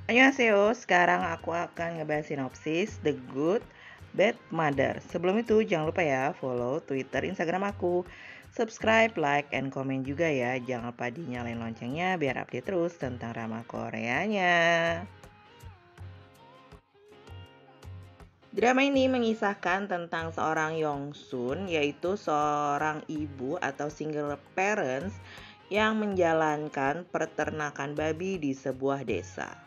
Annyeonghaseyo, sekarang aku akan ngebahas sinopsis The Good Bad Mother. Sebelum itu jangan lupa ya follow Twitter, Instagram aku, subscribe, like, and comment juga ya. Jangan lupa dinyalain loncengnya biar update terus tentang drama Koreanya. Drama ini mengisahkan tentang seorang Yongsun, yaitu seorang ibu atau single parents yang menjalankan peternakan babi di sebuah desa.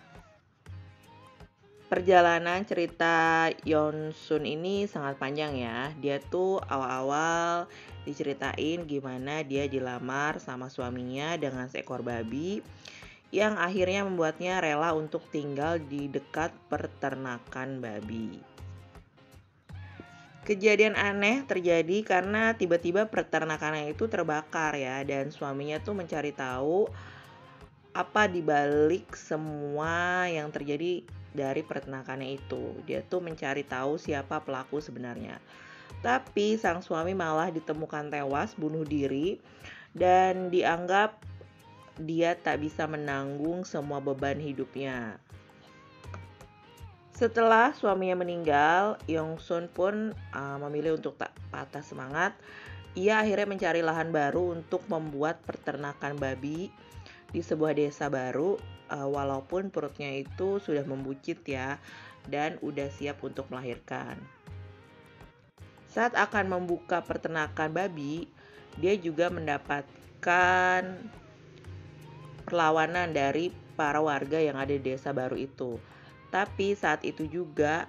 Perjalanan cerita Yonsun ini sangat panjang ya. Dia tuh awal-awal diceritain gimana dia dilamar sama suaminya dengan seekor babi yang akhirnya membuatnya rela untuk tinggal di dekat peternakan babi. Kejadian aneh terjadi karena tiba-tiba peternakannya itu terbakar ya, dan suaminya tuh mencari tahu apa dibalik semua yang terjadi dari peternakannya itu. Dia tuh mencari tahu siapa pelaku sebenarnya. Tapi sang suami malah ditemukan tewas bunuh diri dan dianggap dia tak bisa menanggung semua beban hidupnya. Setelah suaminya meninggal, Yongsun pun memilih untuk tak patah semangat. Ia akhirnya mencari lahan baru untuk membuat peternakan babi di sebuah desa baru, walaupun perutnya itu sudah membuncit ya dan udah siap untuk melahirkan. Saat akan membuka peternakan babi, dia juga mendapatkan perlawanan dari para warga yang ada di desa baru itu. Tapi saat itu juga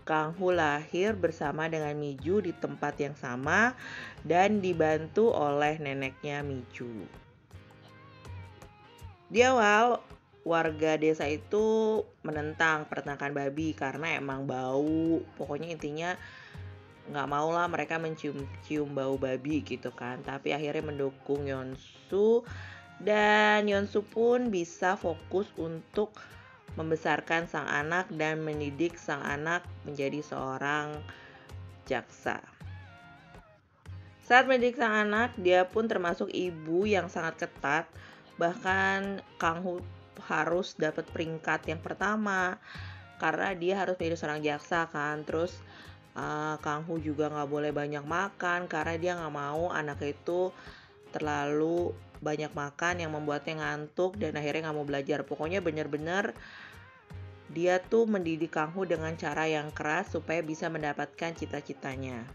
Kang Hu lahir bersama dengan Miju di tempat yang sama dan dibantu oleh neneknya Miju. Di awal, warga desa itu menentang peternakan babi karena emang bau. Pokoknya intinya nggak mau lah mereka mencium bau babi gitu kan. Tapi akhirnya mendukung Yonsu, dan Yonsu pun bisa fokus untuk membesarkan sang anak dan mendidik sang anak menjadi seorang jaksa. Saat mendidik sang anak, dia pun termasuk ibu yang sangat ketat. Bahkan Kang Hu harus dapat peringkat yang pertama karena dia harus menjadi seorang jaksa kan. Terus Kang Hu juga nggak boleh banyak makan karena dia nggak mau anaknya itu terlalu banyak makan yang membuatnya ngantuk dan akhirnya nggak mau belajar. Pokoknya bener-bener dia tuh mendidik Kang Hu dengan cara yang keras supaya bisa mendapatkan cita-citanya.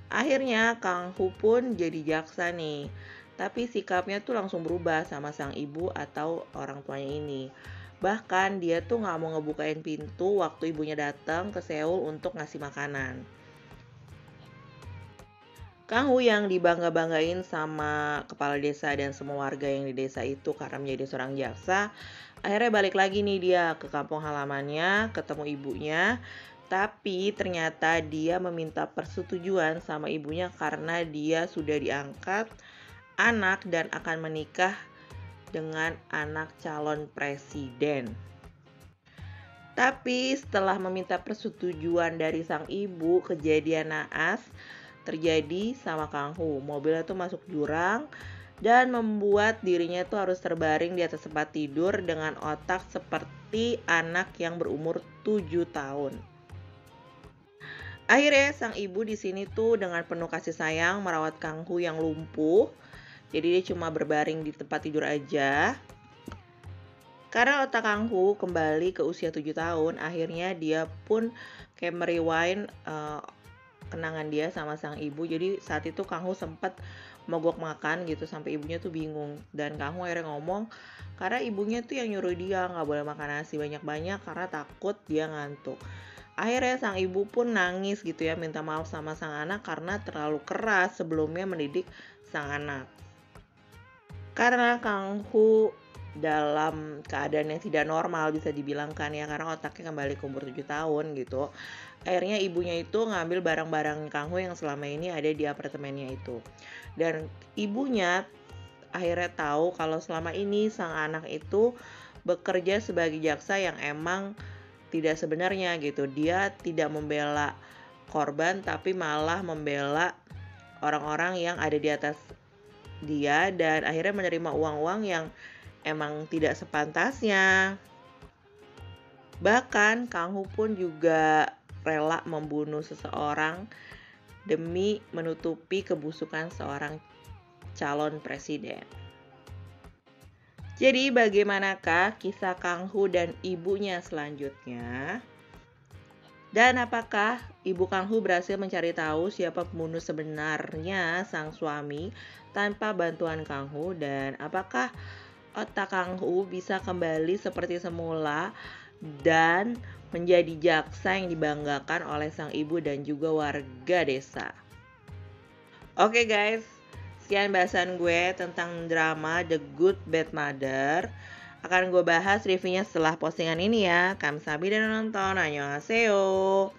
Akhirnya Kang Hu pun jadi jaksa nih. Tapi sikapnya tuh langsung berubah sama sang ibu atau orang tuanya ini. Bahkan dia tuh gak mau ngebukain pintu waktu ibunya datang ke Seoul untuk ngasih makanan. Kang Hu yang dibangga-banggain sama kepala desa dan semua warga yang di desa itu karena menjadi seorang jaksa, akhirnya balik lagi nih dia ke kampung halamannya, ketemu ibunya. Tapi ternyata dia meminta persetujuan sama ibunya karena dia sudah diangkat anak dan akan menikah dengan anak calon presiden. Tapi setelah meminta persetujuan dari sang ibu, kejadian naas terjadi sama Kang Hu. Mobilnya tuh masuk jurang dan membuat dirinya tuh harus terbaring di atas tempat tidur dengan otak seperti anak yang berumur 7 tahun. Akhirnya sang ibu di sini tuh dengan penuh kasih sayang merawat Kang Hu yang lumpuh. Jadi dia cuma berbaring di tempat tidur aja. Karena otak Kang Hu kembali ke usia 7 tahun, akhirnya dia pun kayak merewind kenangan dia sama sang ibu. Jadi saat itu Kang Hu sempat mogok makan gitu sampai ibunya tuh bingung. Dan Kang Hu akhirnya ngomong karena ibunya tuh yang nyuruh dia nggak boleh makan nasi banyak-banyak karena takut dia ngantuk. Akhirnya sang ibu pun nangis gitu ya, minta maaf sama sang anak karena terlalu keras sebelumnya mendidik sang anak. Karena Kang Hu dalam keadaan yang tidak normal bisa dibilangkan ya, karena otaknya kembali ke umur 7 tahun gitu. Akhirnya ibunya itu ngambil barang-barang Kang Hu yang selama ini ada di apartemennya itu. Dan ibunya akhirnya tahu kalau selama ini sang anak itu bekerja sebagai jaksa yang emang tidak sebenarnya gitu. Dia tidak membela korban tapi malah membela orang-orang yang ada di atas dia dan akhirnya menerima uang-uang yang emang tidak sepantasnya. Bahkan Kang Hu pun juga rela membunuh seseorang demi menutupi kebusukan seorang calon presiden. Jadi bagaimanakah kisah Kang Hu dan ibunya selanjutnya? Dan apakah ibu Kang Hu berhasil mencari tahu siapa pembunuh sebenarnya sang suami tanpa bantuan Kang Hu? Dan apakah otak Kang Hu bisa kembali seperti semula dan menjadi jaksa yang dibanggakan oleh sang ibu dan juga warga desa? Oke guys, sekian bahasan gue tentang drama The Good Bad Mother. Akan gue bahas reviewnya setelah postingan ini ya. Kamsahamnida dan nonton. Annyeonghaseyo.